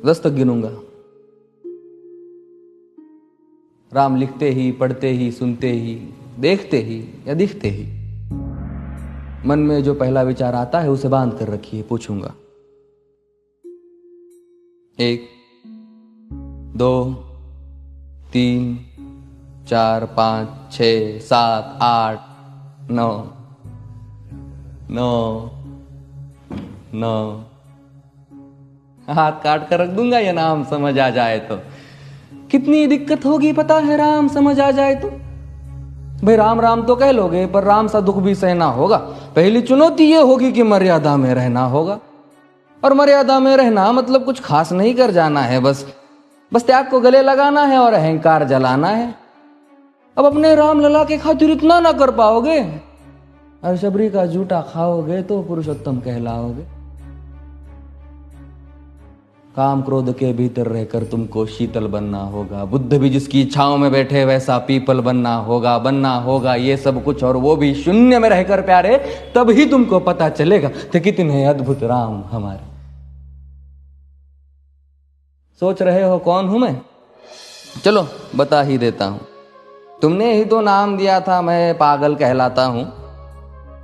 10 तक गिनूंगा। राम लिखते ही, पढ़ते ही, सुनते ही, देखते ही या दिखते ही मन में जो पहला विचार आता है उसे बांध कर रखिए। पूछूंगा 1 2 3 4 5 6 7 8 9 9 9 हाथ काट कर रख दूंगा ये नाम समझ आ जाए तो। कितनी दिक्कत होगी पता है राम समझ आ जाए तो। भाई राम राम तो कह लोगे पर राम सा दुख भी सहना होगा। पहली चुनौती ये होगी कि मर्यादा में रहना होगा। और मर्यादा में रहना मतलब कुछ खास नहीं कर जाना है, बस त्याग को गले लगाना है और अहंकार जलाना है। अब अपने राम लला के खातिर इतना ना कर पाओगे और शबरी का जूठा खाओगे तो पुरुषोत्तम कहलाओगे। काम क्रोध के भीतर रहकर तुमको शीतल बनना होगा। बुद्ध भी जिसकी इच्छाओं में बैठे वैसा पीपल बनना होगा ये सब कुछ, और वो भी शून्य में रहकर प्यारे। तब ही तुमको पता चलेगा कि कितने अद्भुत राम हमारे। सोच रहे हो कौन हूं मैं? चलो बता ही देता हूं। तुमने ही तो नाम दिया था मैं पागल कहलाता हूं।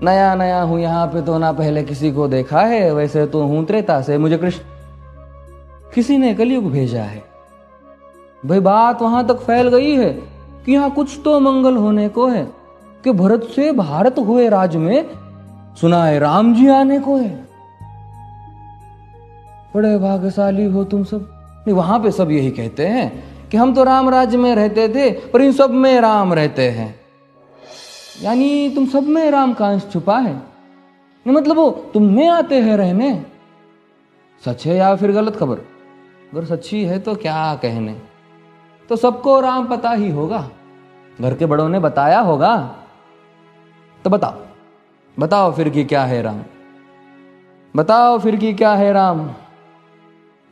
नया नया हूं यहां पे तो ना पहले किसी को देखा है। वैसे तो हूं त्रेता से, मुझे कृष्ण किसी ने कलयुग भेजा है। भाई बात वहां तक फैल गई है कि यहां कुछ तो मंगल होने को है कि भरत से भारत हुए राज में सुना है राम जी आने को है। बड़े भाग्यशाली हो तुम सब। नहीं, वहां पे सब यही कहते हैं कि हम तो राम राज्य में रहते थे पर इन सब में राम रहते हैं। यानी तुम सब में राम का अंश छुपा है। मतलब वो तुम में आते हैं रहने। सच है या फिर गलत खबर? अगर सच्ची है तो क्या कहने। तो सबको राम पता ही होगा, घर के बड़ों ने बताया होगा। तो बताओ फिर कि क्या है राम। बताओ फिर कि क्या है राम।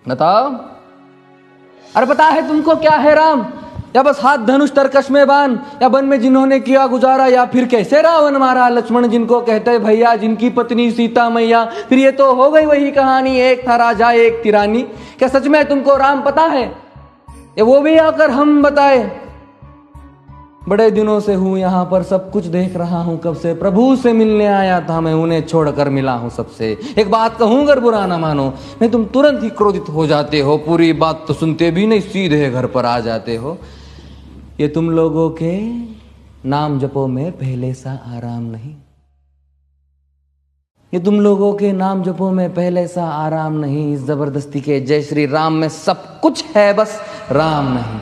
बताओ। अरे पता है तुमको क्या है राम? या बस हाथ धनुष तरकश में बांध, या वन में जिन्होंने किया गुजारा, या फिर कैसे रावण मारा लक्ष्मण जिनको कहते भैया, जिनकी पत्नी सीता मैया। फिर ये तो हो गई वही कहानी, एक था राजा एक थी रानी। क्या सच में तुमको राम पता है? या वो भी आकर हम बताए? बड़े दिनों से हूं यहां पर, सब कुछ देख रहा हूं कब से। प्रभु से मिलने आया था मैं, उन्हें छोड़कर मिला हूं सबसे। एक बात कहूं अगर बुरा ना मानो, नहीं तुम तुरंत ही क्रोधित हो जाते हो। पूरी बात तो सुनते भी नहीं, सीधे घर पर आ जाते हो। ये तुम लोगों के नाम जपो में पहले सा आराम नहीं। ये तुम लोगों के नाम जपो में पहले सा आराम नहीं। इस जबरदस्ती के जय श्री राम में सब कुछ है, बस राम नहीं।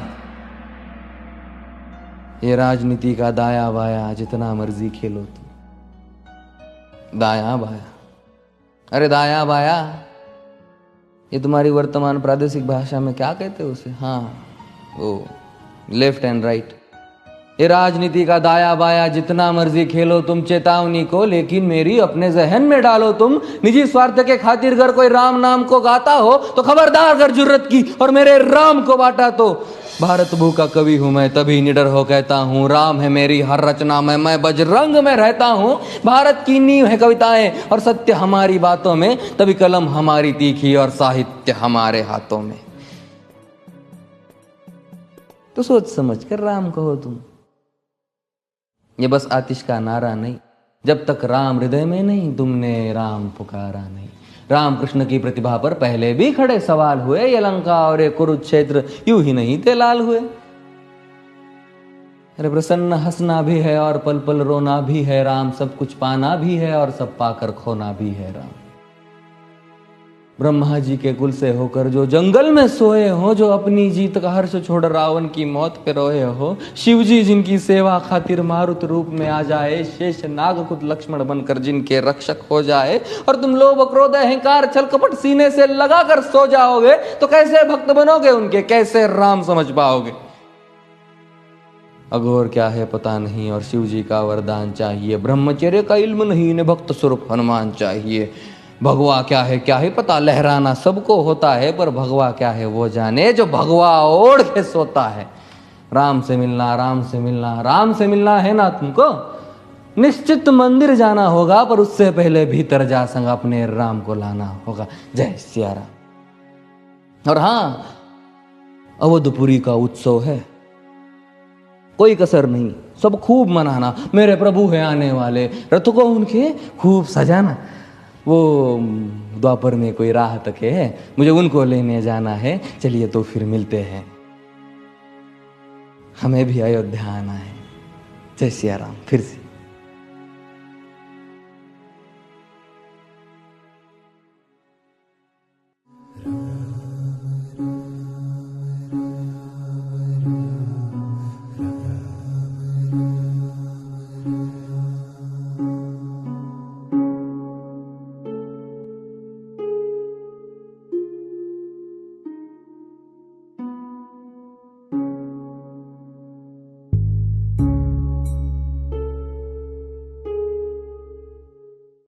ये राजनीति का दाया बाया जितना मर्जी खेलो तुम। दाया बाया, अरे दाया बाया ये तुम्हारी वर्तमान प्रादेशिक भाषा में क्या कहते हो उसे? हाँ वो लेफ्ट एंड राइट। ये राजनीति का दाया बाया जितना मर्जी खेलो तुम चेतावनी को, लेकिन मेरी अपने जहन में डालो तुम। निजी स्वार्थ के खातिर अगर कोई राम नाम को गाता हो तो खबरदार अगर जुर्रत की और मेरे राम को बांटा तो। भारत भू का कवि हूं मैं, तभी निडर हो कहता हूं राम है मेरी हर रचना में। मैं बजरंग में रहता हूं, भारत की नींव है कविताएं और सत्य हमारी बातों में। तभी कलम हमारी तीखी और साहित्य हमारे हाथों में। तो सोच समझ कर राम कहो तुम। ये बस आतिश का नारा नहीं, जब तक राम हृदय में नहीं तुमने राम पुकारा नहीं। राम कृष्ण की प्रतिभा पर पहले भी खड़े सवाल हुए। ये लंका और ये कुरुक्षेत्र यूं ही नहीं थे लाल हुए। अरे प्रसन्न हंसना भी है और पल पल रोना भी है राम। सब कुछ पाना भी है और सब पाकर खोना भी है राम। ब्रह्मा जी के कुल से होकर जो जंगल में सोए हो, जो अपनी जीत का हर्ष छोड़ रावण की मौत पे रोए हो। शिव जी जिनकी सेवा खातिर मारुत रूप में आ जाए। शेष नाग खुद लक्ष्मण बनकर जिनके रक्षक हो जाए। और तुम लोभ क्रोध अहंकार छल कपट सीने से लगा कर सो जाओगे तो कैसे भक्त बनोगे उनके, कैसे राम समझ पाओगे? अघोर क्या है पता नहीं और शिव जी का वरदान चाहिए। ब्रह्मचर्य का इल्म नहीं, इन्हें भक्त स्वरूप हनुमान चाहिए। भगवा क्या है पता, लहराना सबको होता है पर भगवा क्या है वो जाने जो भगवा ओढ़ के सोता है। राम से मिलना, राम से मिलना, राम से मिलना है ना तुमको? निश्चित मंदिर जाना होगा पर उससे पहले भीतर जा संग अपने राम को लाना होगा। जय सिया राम। और हाँ, अवधपुरी का उत्सव है, कोई कसर नहीं, सब खूब मनाना। मेरे प्रभु है आने वाले, रथ को उनके खूब सजाना। वो द्वापर में कोई राह तक है, मुझे उनको लेने जाना है। चलिए तो फिर मिलते हैं, हमें भी अयोध्या आना है। जय सिया राम। फिर से